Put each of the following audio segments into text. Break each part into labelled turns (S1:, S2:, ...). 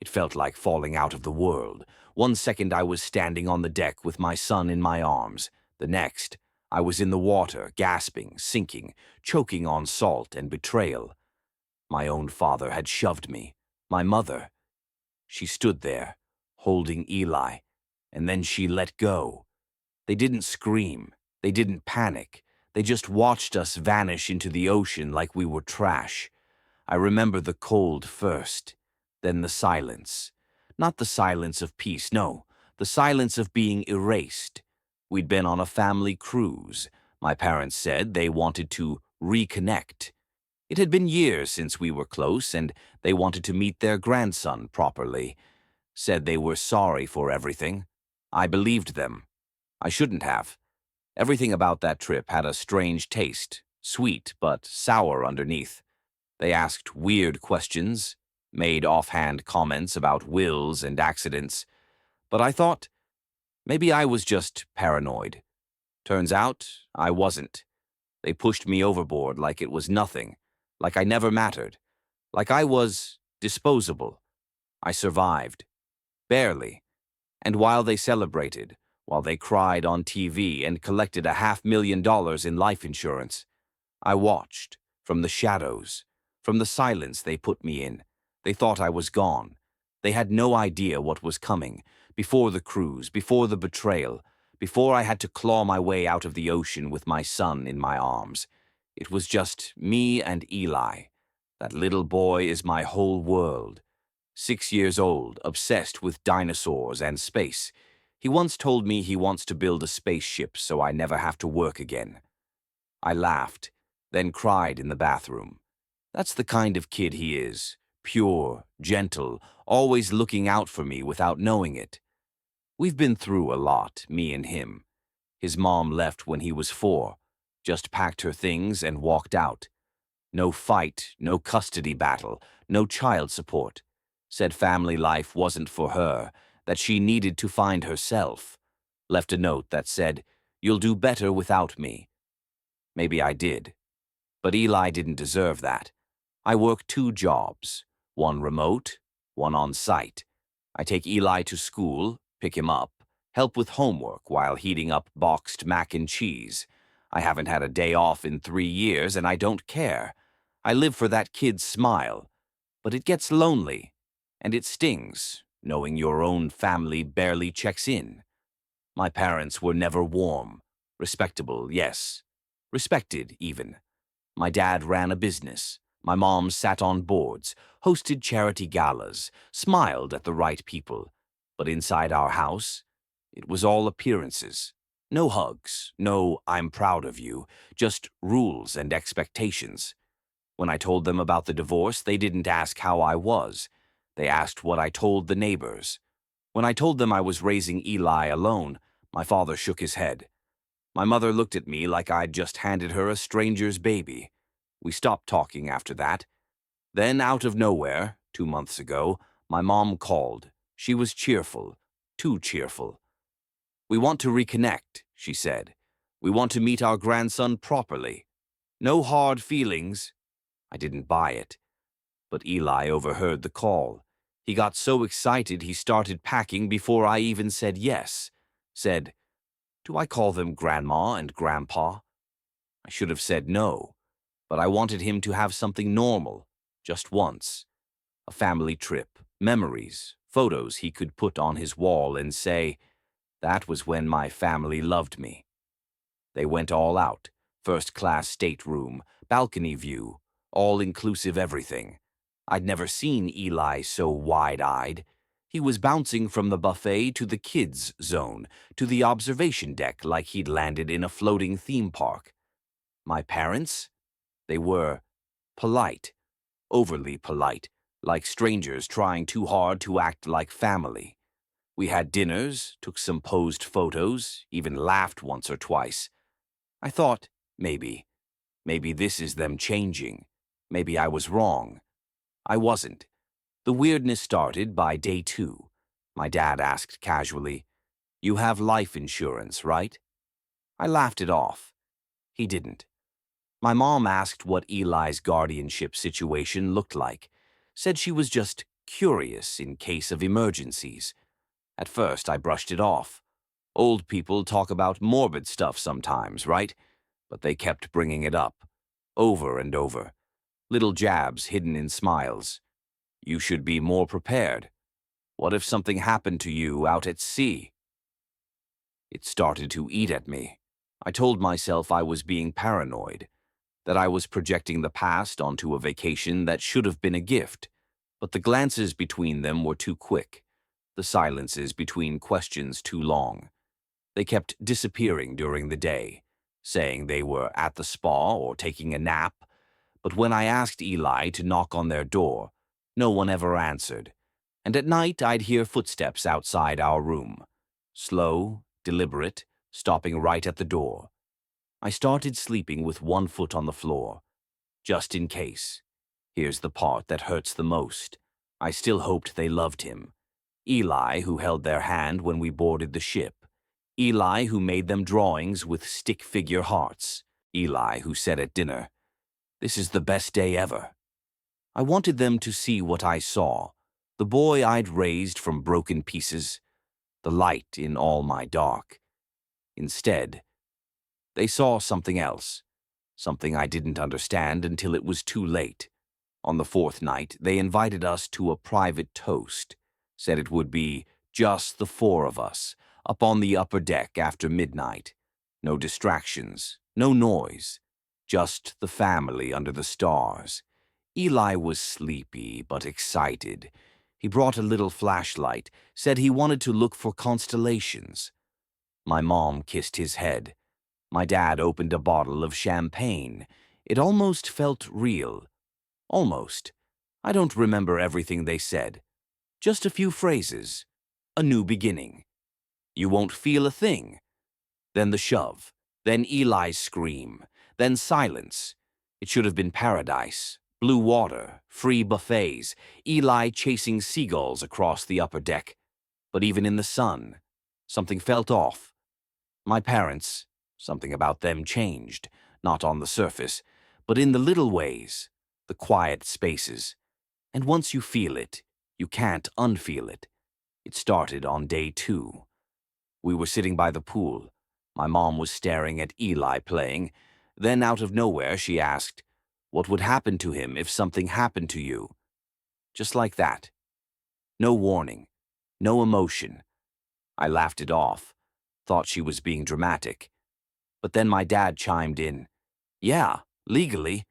S1: It felt like falling out of the world. One second I was standing on the deck with my son in my arms. The next, I was in the water, gasping, sinking, choking on salt and betrayal. My own father had shoved me. My mother. She stood there, holding Eli, and then she let go. They didn't scream. They didn't panic. They just watched us vanish into the ocean like we were trash. I remember the cold first, then the silence. Not the silence of peace, no, the silence of being erased. We'd been on a family cruise. My parents said they wanted to reconnect. It had been years since we were close, and they wanted to meet their grandson properly. Said they were sorry for everything. I believed them. I shouldn't have. Everything about that trip had a strange taste, sweet but sour underneath. They asked weird questions, made offhand comments about wills and accidents, but I thought maybe I was just paranoid. Turns out I wasn't. They pushed me overboard like it was nothing, like I never mattered, like I was disposable. I survived. Barely. And while they celebrated, while they cried on TV and collected $500,000 in life insurance, I watched, from the shadows, from the silence they put me in. They thought I was gone. They had no idea what was coming, before the cruise, before the betrayal, before I had to claw my way out of the ocean with my son in my arms. It was just me and Eli. That little boy is my whole world. 6 years old, obsessed with dinosaurs and space. He once told me he wants to build a spaceship so I never have to work again. I laughed, then cried in the bathroom. That's the kind of kid he is. Pure, gentle, always looking out for me without knowing it. We've been through a lot, me and him. His mom left when he was 4, just packed her things and walked out. No fight, no custody battle, no child support. Said family life wasn't for her, that she needed to find herself. Left a note that said, "You'll do better without me." Maybe I did. But Eli didn't deserve that. I work 2 jobs, one remote, one on site. I take Eli to school, pick him up, help with homework while heating up boxed mac and cheese. I haven't had a day off in 3 years, and I don't care. I live for that kid's smile. But it gets lonely, and it stings, knowing your own family barely checks in. My parents were never warm. Respectable, yes. Respected, even. My dad ran a business. My mom sat on boards, hosted charity galas, smiled at the right people. But inside our house, it was all appearances. No hugs, no "I'm proud of you," just rules and expectations. When I told them about the divorce, they didn't ask how I was. They asked what I told the neighbors. When I told them I was raising Eli alone, my father shook his head. My mother looked at me like I'd just handed her a stranger's baby. We stopped talking after that. Then, out of nowhere, 2 months ago, my mom called. She was cheerful, too cheerful. "We want to reconnect," she said. "We want to meet our grandson properly. No hard feelings." I didn't buy it. But Eli overheard the call. He got so excited he started packing before I even said yes. Said, "Do I call them Grandma and Grandpa?" I should have said no, but I wanted him to have something normal, just once. A family trip, memories, photos he could put on his wall and say, "That was when my family loved me." They went all out, first-class stateroom, balcony view, all-inclusive everything. I'd never seen Eli so wide-eyed. He was bouncing from the buffet to the kids' zone, to the observation deck like he'd landed in a floating theme park. My parents? They were polite, overly polite, like strangers trying too hard to act like family. We had dinners, took some posed photos, even laughed once or twice. I thought, maybe this is them changing. Maybe I was wrong. I wasn't. The weirdness started by day 2. My dad asked casually, "You have life insurance, right?" I laughed it off. He didn't. My mom asked what Eli's guardianship situation looked like. Said she was just curious in case of emergencies. At first, I brushed it off. Old people talk about morbid stuff sometimes, right? But they kept bringing it up, over and over. Little jabs hidden in smiles. You should be more prepared. What if something happened to you out at sea? It started to eat at me. I told myself I was being paranoid, that I was projecting the past onto a vacation that should have been a gift. But the glances between them were too quick, the silences between questions too long. They kept disappearing during the day, saying they were at the spa or taking a nap. But when I asked Eli to knock on their door, no one ever answered. And at night I'd hear footsteps outside our room. Slow, deliberate, stopping right at the door. I started sleeping with one foot on the floor, just in case. Here's the part that hurts the most. I still hoped they loved him. Eli, who held their hand when we boarded the ship. Eli, who made them drawings with stick-figure hearts. Eli, who said at dinner, "This is the best day ever." I wanted them to see what I saw, the boy I'd raised from broken pieces, the light in all my dark. Instead, they saw something else, something I didn't understand until it was too late. On the fourth night, they invited us to a private toast, said it would be just the four of us, up on the upper deck after midnight. No distractions, no noise, just the family under the stars. Eli was sleepy but excited. He brought a little flashlight, said he wanted to look for constellations. My mom kissed his head. My dad opened a bottle of champagne. It almost felt real. Almost. I don't remember everything they said. Just a few phrases. A new beginning. You won't feel a thing. Then the shove. Then Eli's scream. Then silence. It should have been paradise. Blue water. Free buffets. Eli chasing seagulls across the upper deck. But even in the sun, something felt off. My parents, something about them changed. Not on the surface, but in the little ways. The quiet spaces. And once you feel it, you can't unfeel it. It started on day 2. We were sitting by the pool. My mom was staring at Eli playing. Then out of nowhere she asked, "What would happen to him if something happened to you?" Just like that. No warning. No emotion. I laughed it off. Thought she was being dramatic. But then my dad chimed in. "Yeah, legally.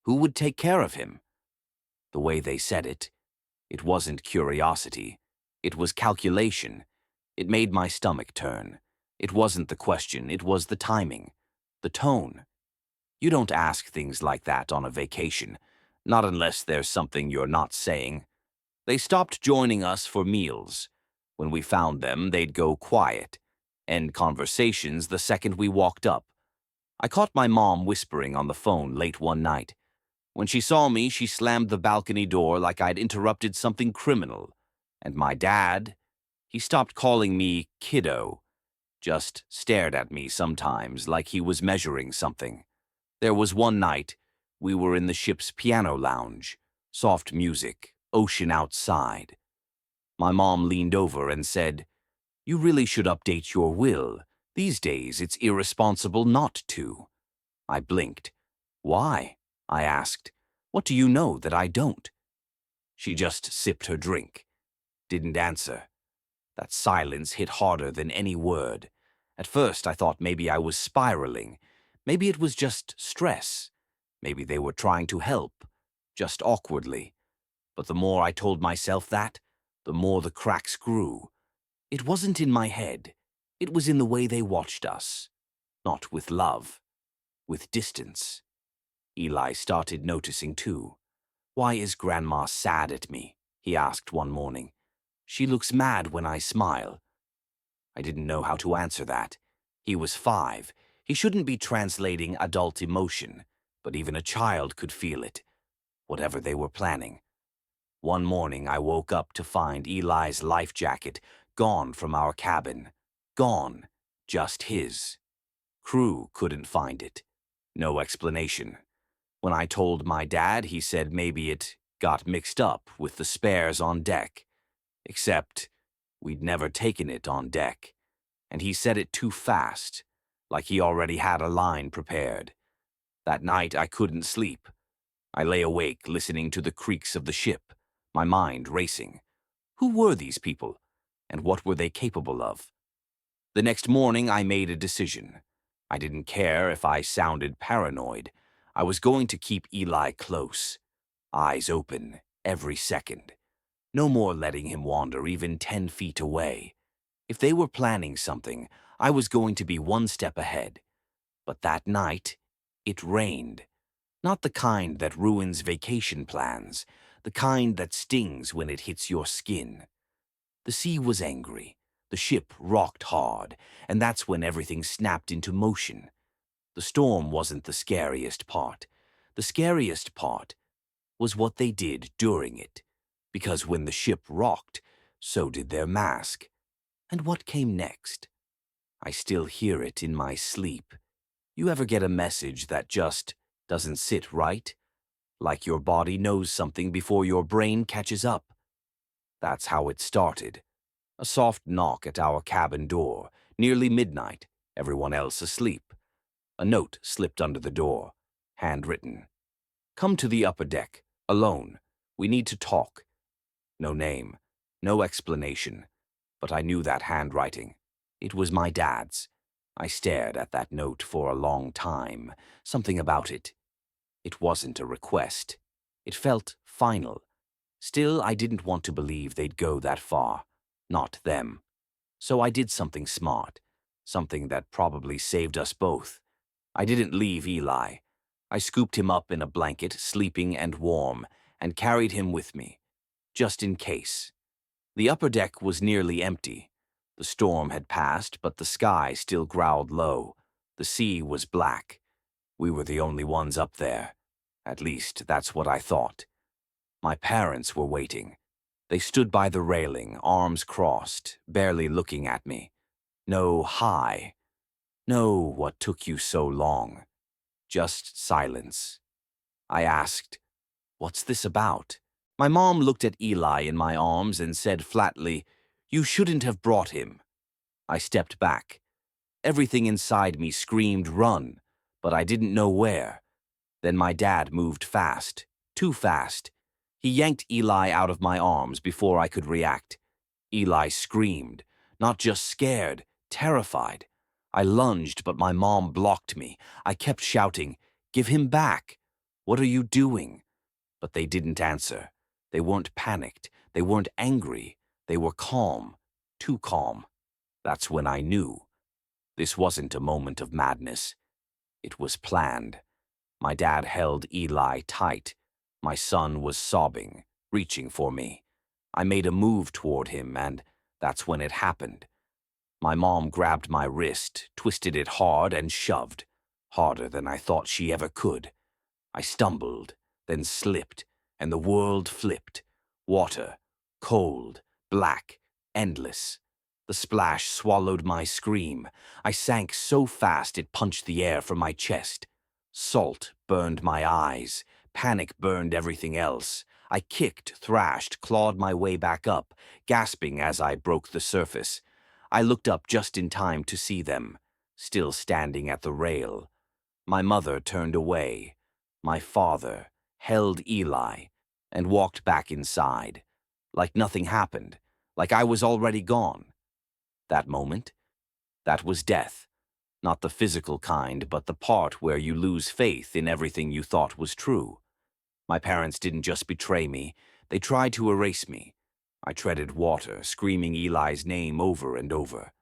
S1: Who would take care of him?" The way they said it, it wasn't curiosity. It was calculation. It made my stomach turn. It wasn't the question, it was the timing, the tone. You don't ask things like that on a vacation, not unless there's something you're not saying. They stopped joining us for meals. When we found them, they'd go quiet, end conversations the second we walked up. I caught my mom whispering on the phone late one night. When she saw me, she slammed the balcony door like I'd interrupted something criminal. And my dad, he stopped calling me kiddo, just stared at me sometimes like he was measuring something. There was one night, we were in the ship's piano lounge, soft music, ocean outside. My mom leaned over and said, "You really should update your will. These days, it's irresponsible not to." I blinked. "Why?" I asked. "What do you know that I don't?" She just sipped her drink. Didn't answer. That silence hit harder than any word. At first, I thought maybe I was spiraling. Maybe it was just stress. Maybe they were trying to help, just awkwardly. But the more I told myself that, the more the cracks grew. It wasn't in my head. It was in the way they watched us. Not with love, with distance. Eli started noticing too. "Why is Grandma sad at me?" he asked one morning. "She looks mad when I smile." I didn't know how to answer that. He was 5. He shouldn't be translating adult emotion, but even a child could feel it, whatever they were planning. One morning I woke up to find Eli's life jacket gone from our cabin. Gone. Just his. Crew couldn't find it. No explanation. When I told my dad, he said maybe it got mixed up with the spares on deck. Except we'd never taken it on deck, and he said it too fast, like he already had a line prepared. That night I couldn't sleep. I lay awake listening to the creaks of the ship, my mind racing. Who were these people, and what were they capable of? The next morning I made a decision. I didn't care if I sounded paranoid. I was going to keep Eli close, eyes open every second. No more letting him wander even 10 feet away. If they were planning something, I was going to be one step ahead. But that night, it rained. Not the kind that ruins vacation plans, the kind that stings when it hits your skin. The sea was angry. The ship rocked hard, and that's when everything snapped into motion. The storm wasn't the scariest part. The scariest part was what they did during it, because when the ship rocked, so did their mask. And what came next? I still hear it in my sleep. You ever get a message that just doesn't sit right? Like your body knows something before your brain catches up? That's how it started. A soft knock at our cabin door, nearly midnight, everyone else asleep. A note slipped under the door, handwritten. "Come to the upper deck, alone. We need to talk." No name, no explanation, but I knew that handwriting. It was my dad's. I stared at that note for a long time. Something about it. It wasn't a request. It felt final. Still, I didn't want to believe they'd go that far. Not them. So I did something smart. Something that probably saved us both. I didn't leave Eli. I scooped him up in a blanket, sleeping and warm, and carried him with me, just in case. The upper deck was nearly empty. The storm had passed, but the sky still growled low. The sea was black. We were the only ones up there. At least, that's what I thought. My parents were waiting. They stood by the railing, arms crossed, barely looking at me. No hi. No, what took you so long? Just silence. I asked, "What's this about?" My mom looked at Eli in my arms and said flatly, "You shouldn't have brought him." I stepped back. Everything inside me screamed run, but I didn't know where. Then my dad moved fast, too fast. He yanked Eli out of my arms before I could react. Eli screamed, not just scared, terrified. I lunged, but my mom blocked me. I kept shouting, "Give him back! What are you doing?" But they didn't answer. They weren't panicked. They weren't angry. They were calm, too calm. That's when I knew. This wasn't a moment of madness. It was planned. My dad held Eli tight. My son was sobbing, reaching for me. I made a move toward him, and that's when it happened. My mom grabbed my wrist, twisted it hard, and shoved. Harder than I thought she ever could. I stumbled, then slipped, and the world flipped. Water, cold, black, endless. The splash swallowed my scream. I sank so fast it punched the air from my chest. Salt burned my eyes. Panic burned everything else. I kicked, thrashed, clawed my way back up, gasping as I broke the surface. I looked up just in time to see them, still standing at the rail. My mother turned away. My father held Eli and walked back inside, like nothing happened, like I was already gone. That moment, that was death. Not the physical kind, but the part where you lose faith in everything you thought was true. My parents didn't just betray me, they tried to erase me. I treaded water, screaming Eli's name over and over.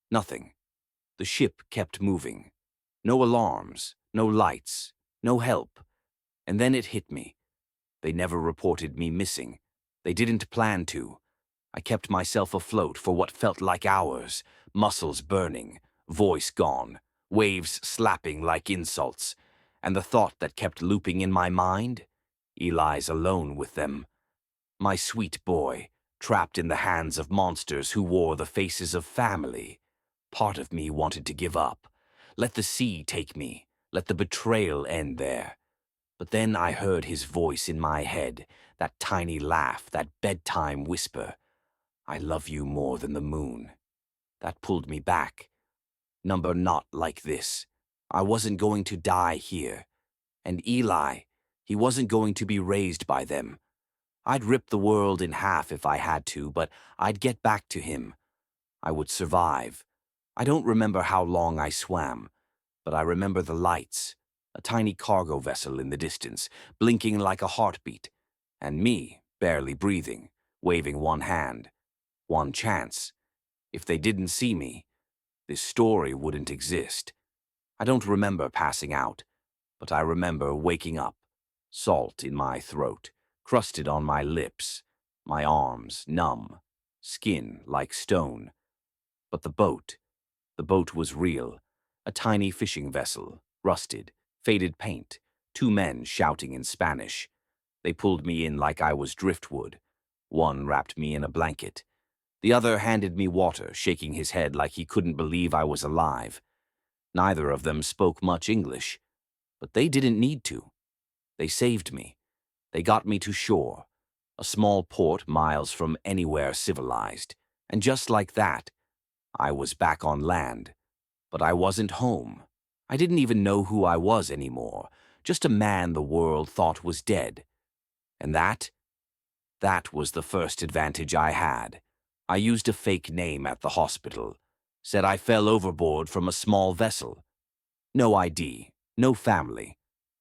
S1: Nothing. The ship kept moving. No alarms, no lights, no help. And then it hit me. They never reported me missing. They didn't plan to. I kept myself afloat for what felt like hours, muscles burning, voice gone, waves slapping like insults. And the thought that kept looping in my mind? Eli's alone with them. My sweet boy, trapped in the hands of monsters who wore the faces of family. Part of me wanted to give up. Let the sea take me. Let the betrayal end there. But then I heard his voice in my head, That tiny laugh, that bedtime whisper, "I love you more than the moon." That pulled me back. Number not like this. I wasn't going to die here. And Eli, he wasn't going to be raised by them. I'd rip the world in half if I had to, but I'd get back to him. I would survive. I don't remember how long I swam, but I remember the lights, a tiny cargo vessel in the distance, blinking like a heartbeat, and me, barely breathing, waving one hand. One chance. If they didn't see me, this story wouldn't exist. I don't remember passing out, but I remember waking up, salt in my throat, crusted on my lips, my arms numb, skin like stone. But the boat was real, a tiny fishing vessel, rusted, faded paint, two men shouting in Spanish. They pulled me in like I was driftwood. One wrapped me in a blanket. The other handed me water, shaking his head like he couldn't believe I was alive. Neither of them spoke much English, but they didn't need to. They saved me. They got me to shore, a small port miles from anywhere civilized. And just like that, I was back on land. But I wasn't home. I didn't even know who I was anymore, just a man the world thought was dead. And that was the first advantage I had. I used a fake name at the hospital, said I fell overboard from a small vessel. No ID, no family.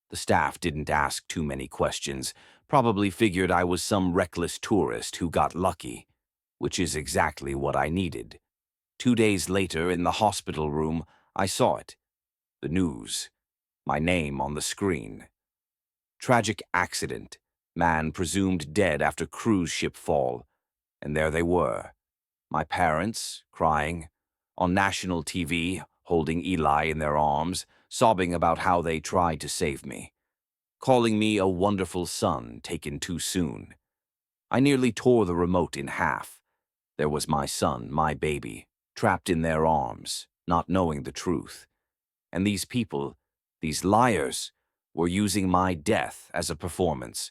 S1: The staff didn't ask too many questions, probably figured I was some reckless tourist who got lucky, which is exactly what I needed. 2 days later, in the hospital room, I saw it. The news. My name on the screen. Tragic accident. Man presumed dead after cruise ship fall. And there they were. My parents, crying. On national TV, holding Eli in their arms, sobbing about how they tried to save me. Calling me a wonderful son taken too soon. I nearly tore the remote in half. There was my son, my baby, trapped in their arms, not knowing the truth. And these people, these liars, were using my death as a performance.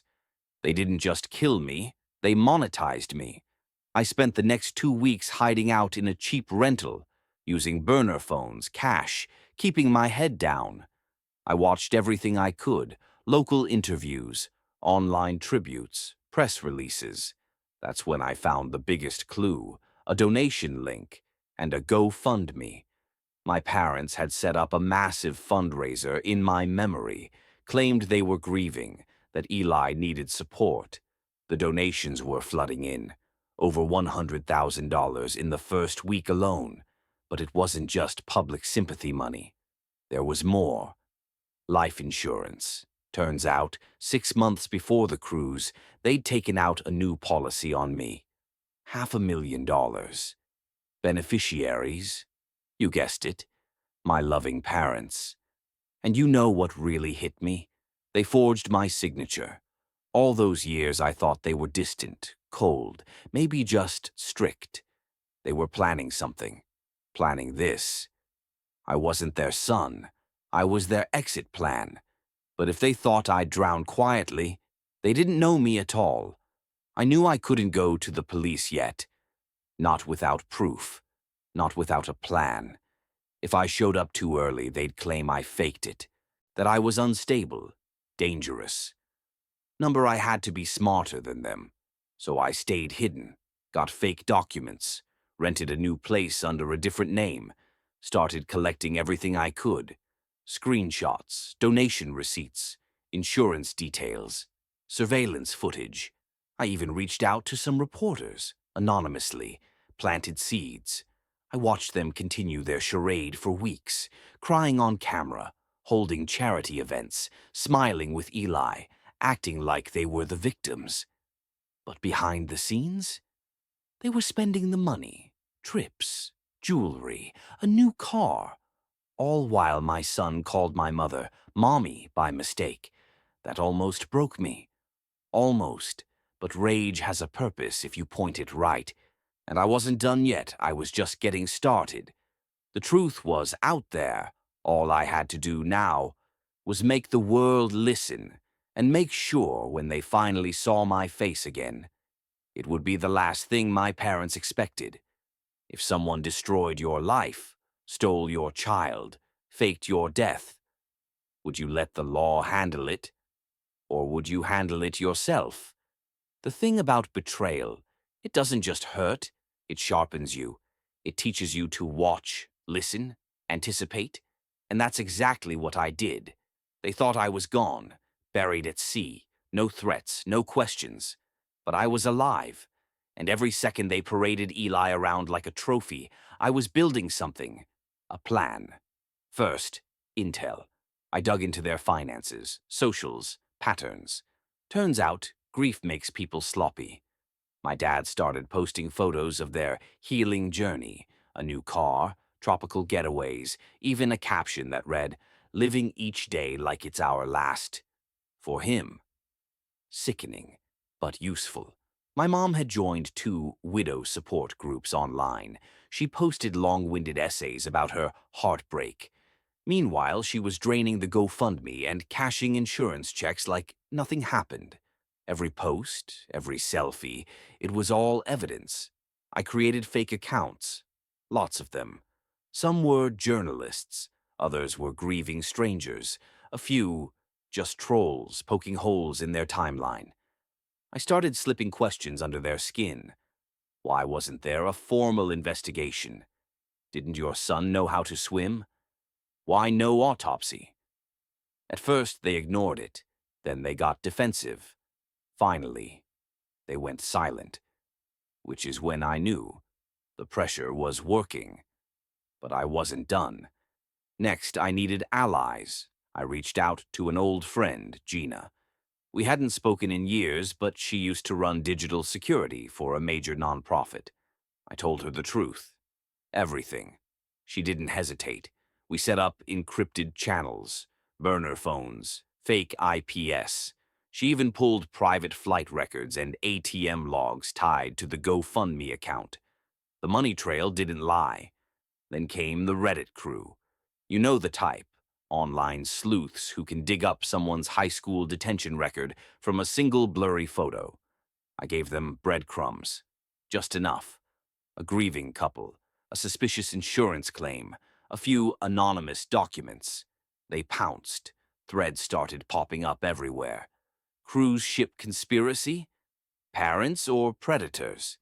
S1: They didn't just kill me, they monetized me. I spent the next 2 weeks hiding out in a cheap rental, using burner phones, cash, keeping my head down. I watched everything I could, local interviews, online tributes, press releases. That's when I found the biggest clue, a donation link, and a GoFundMe. My parents had set up a massive fundraiser in my memory, claimed they were grieving, that Eli needed support. The donations were flooding in, over $100,000 in the first week alone. But it wasn't just public sympathy money. There was more. Life insurance. Turns out, 6 months before the cruise, they'd taken out a new policy on me. $500,000. Beneficiaries? You guessed it. My loving parents. And you know what really hit me? They forged my signature. All those years I thought they were distant, cold, maybe just strict. They were planning something. Planning this. I wasn't their son. I was their exit plan. But if they thought I'd drown quietly, they didn't know me at all. I knew I couldn't go to the police yet. Not without proof. Not without a plan. If I showed up too early, they'd claim I faked it. That I was unstable, dangerous. I had to be smarter than them. So I stayed hidden, got fake documents, rented a new place under a different name, started collecting everything I could. Screenshots, donation receipts, insurance details, surveillance footage. I even reached out to some reporters, anonymously, planted seeds. I watched them continue their charade for weeks, crying on camera, holding charity events, smiling with Eli, acting like they were the victims. But behind the scenes, they were spending the money, trips, jewelry, a new car, all while my son called my mother Mommy by mistake. That almost broke me. Almost. But rage has a purpose if you point it right. And I wasn't done yet. I was just getting started. The truth was out there. All I had to do now was make the world listen. And make sure when they finally saw my face again, it would be the last thing my parents expected. If someone destroyed your life, stole your child, faked your death, would you let the law handle it? Or would you handle it yourself? The thing about betrayal, it doesn't just hurt, it sharpens you. It teaches you to watch, listen, anticipate. And that's exactly what I did. They thought I was gone, buried at sea, no threats, no questions. But I was alive. And every second they paraded Eli around like a trophy, I was building something. A plan. First, intel. I dug into their finances, socials, patterns. Turns out, grief makes people sloppy. My dad started posting photos of their healing journey, a new car, tropical getaways, even a caption that read, "Living each day like it's our last." For him, sickening, but useful. My mom had joined 2 widow support groups online. She posted long-winded essays about her heartbreak. Meanwhile, she was draining the GoFundMe and cashing insurance checks like nothing happened. Every post, every selfie, it was all evidence. I created fake accounts. Lots of them. Some were journalists, others were grieving strangers, a few just trolls poking holes in their timeline. I started slipping questions under their skin. Why wasn't there a formal investigation? Didn't your son know how to swim? Why no autopsy? At first, they ignored it. Then they got defensive. Finally, they went silent, which is when I knew the pressure was working. But I wasn't done. Next, I needed allies. I reached out to an old friend, Gina. We hadn't spoken in years, but she used to run digital security for a major nonprofit. I told her the truth. Everything. She didn't hesitate. We set up encrypted channels, burner phones, fake IPS. She even pulled private flight records and ATM logs tied to the GoFundMe account. The money trail didn't lie. Then came the Reddit crew. You know the type. Online sleuths who can dig up someone's high school detention record from a single blurry photo. I gave them breadcrumbs. Just enough. A grieving couple, a suspicious insurance claim, a few anonymous documents. They pounced. Threads started popping up everywhere. Cruise ship conspiracy? Parents or predators?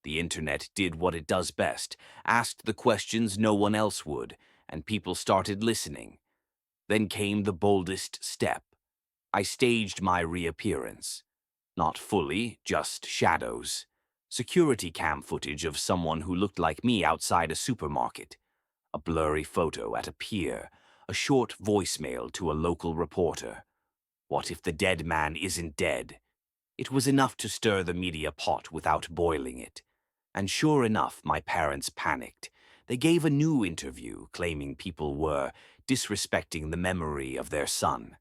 S1: The internet did what it does best, asked the questions no one else would, and people started listening. Then came the boldest step. I staged my reappearance. Not fully, just shadows. Security cam footage of someone who looked like me outside a supermarket. A blurry photo at a pier. A short voicemail to a local reporter. What if the dead man isn't dead? It was enough to stir the media pot without boiling it. And sure enough, my parents panicked. They gave a new interview claiming people were disrespecting the memory of their son.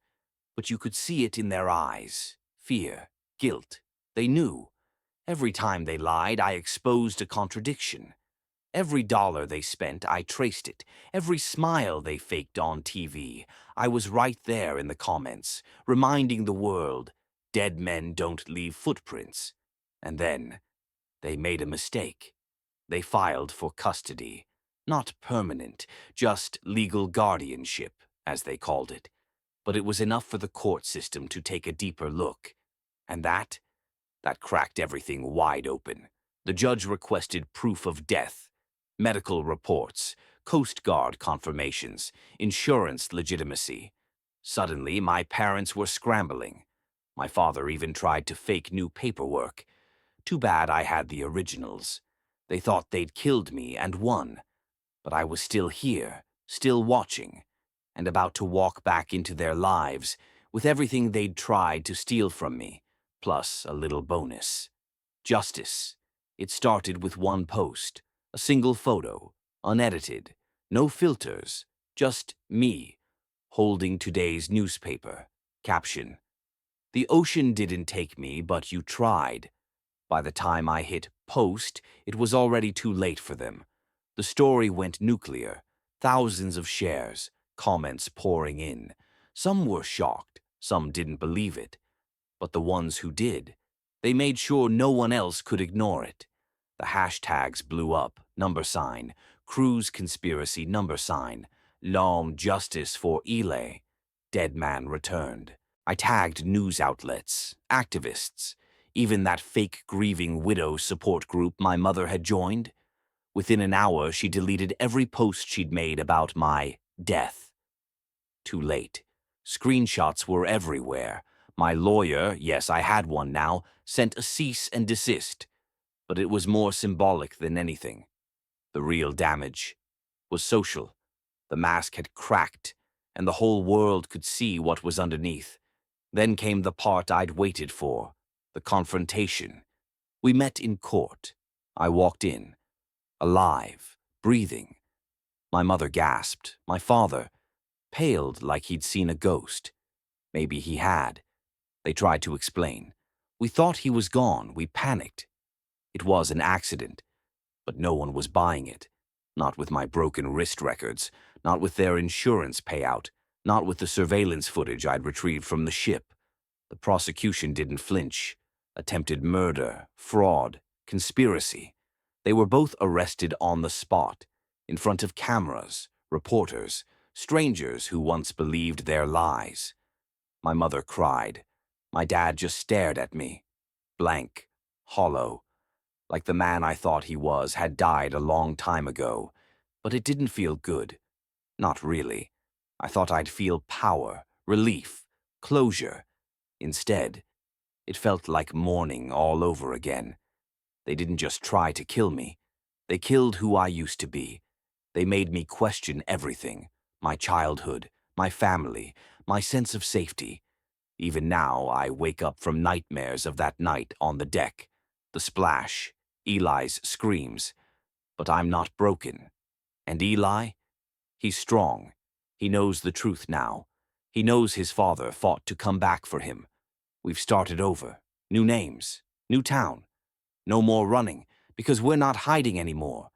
S1: But you could see it in their eyes. Fear, guilt. They knew. Every time they lied, I exposed a contradiction. Every dollar they spent, I traced it. Every smile they faked on TV, I was right there in the comments, reminding the world, dead men don't leave footprints. And then, they made a mistake. They filed for custody. Not permanent, just legal guardianship, as they called it. But it was enough for the court system to take a deeper look. And that cracked everything wide open. The judge requested proof of death, medical reports, Coast Guard confirmations, insurance legitimacy. Suddenly, my parents were scrambling. My father even tried to fake new paperwork. Too bad I had the originals. They thought they'd killed me and won. But I was still here, still watching, and about to walk back into their lives with everything they'd tried to steal from me, plus a little bonus. Justice. It started with one post, a single photo, unedited, no filters, just me, holding today's newspaper. Caption: "The ocean didn't take me, but you tried." By the time I hit post, it was already too late for them. The story went nuclear, thousands of shares, comments pouring in. Some were shocked, Some didn't believe it, but the ones who did, they made sure no one else could ignore it. The hashtags blew up, $, cruise conspiracy $, long justice for Eli, dead man returned. I tagged news outlets, activists, even that fake grieving widow support group my mother had joined. Within an hour, she deleted every post she'd made about my death. Too late. Screenshots were everywhere. My lawyer, yes, I had one now, sent a cease and desist, but it was more symbolic than anything. The real damage was social. The mask had cracked, and the whole world could see what was underneath. Then came the part I'd waited for, the confrontation. We met in court. I walked in, alive, breathing. My mother gasped. My father paled like he'd seen a ghost. Maybe he had. They tried to explain. We thought he was gone. We panicked. It was an accident, but no one was buying it. Not with my broken wrist records, not with their insurance payout, not with the surveillance footage I'd retrieved from the ship. The prosecution didn't flinch. Attempted murder, fraud, conspiracy. They were both arrested on the spot, in front of cameras, reporters, strangers who once believed their lies. My mother cried. My dad just stared at me, blank, hollow, like the man I thought he was had died a long time ago. But it didn't feel good. Not really. I thought I'd feel power, relief, closure. Instead, it felt like mourning all over again. They didn't just try to kill me. They killed who I used to be. They made me question everything. My childhood, my family, my sense of safety. Even now, I wake up from nightmares of that night on the deck. The splash, Eli's screams. But I'm not broken. And Eli? He's strong. He knows the truth now. He knows his father fought to come back for him. We've started over. New names. New town. No more running, because we're not hiding anymore.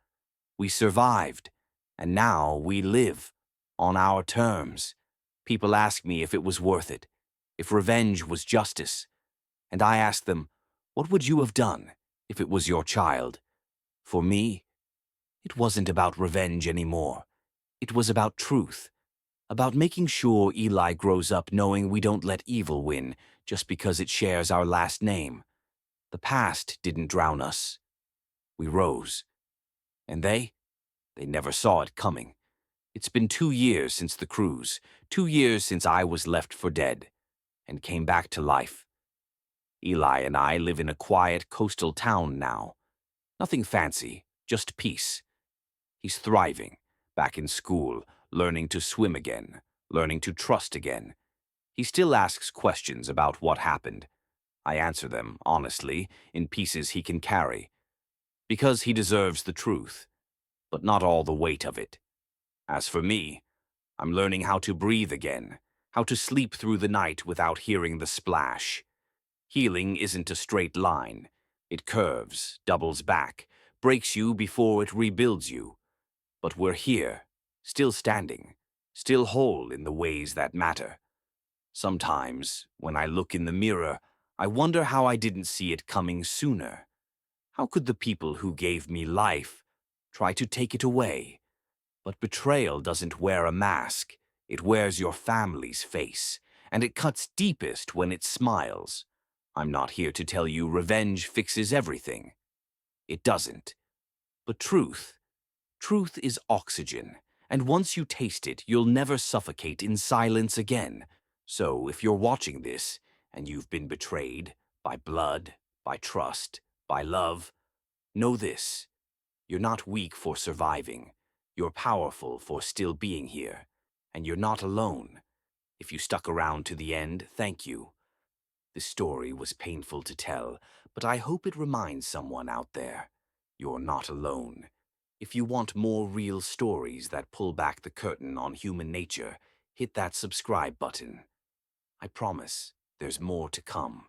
S1: We survived. And now we live. On our terms. People ask me if it was worth it. If revenge was justice. And I ask them, what would you have done if it was your child? For me, it wasn't about revenge anymore. It was about truth. About making sure Eli grows up knowing we don't let evil win just because it shares our last name. The past didn't drown us. We rose. And they never saw it coming. It's been 2 years since the cruise, 2 years since I was left for dead, and came back to life. Eli and I live in a quiet coastal town now. Nothing fancy, just peace. He's thriving, back in school, learning to swim again, learning to trust again. He still asks questions about what happened. I answer them, honestly, in pieces he can carry. Because he deserves the truth, but not all the weight of it. As for me, I'm learning how to breathe again, how to sleep through the night without hearing the splash. Healing isn't a straight line. It curves, doubles back, breaks you before it rebuilds you. But we're here, still standing, still whole in the ways that matter. Sometimes, when I look in the mirror, I wonder how I didn't see it coming sooner. How could the people who gave me life try to take it away? But betrayal doesn't wear a mask. It wears your family's face, and it cuts deepest when it smiles. I'm not here to tell you revenge fixes everything. It doesn't. But truth is oxygen, and once you taste it, you'll never suffocate in silence again. So if you're watching this, and you've been betrayed by blood, by trust, by love, know this. You're not weak for surviving. You're powerful for still being here. And you're not alone. If you stuck around to the end, thank you. This story was painful to tell, but I hope it reminds someone out there. You're not alone. If you want more real stories that pull back the curtain on human nature, hit that subscribe button. I promise there's more to come.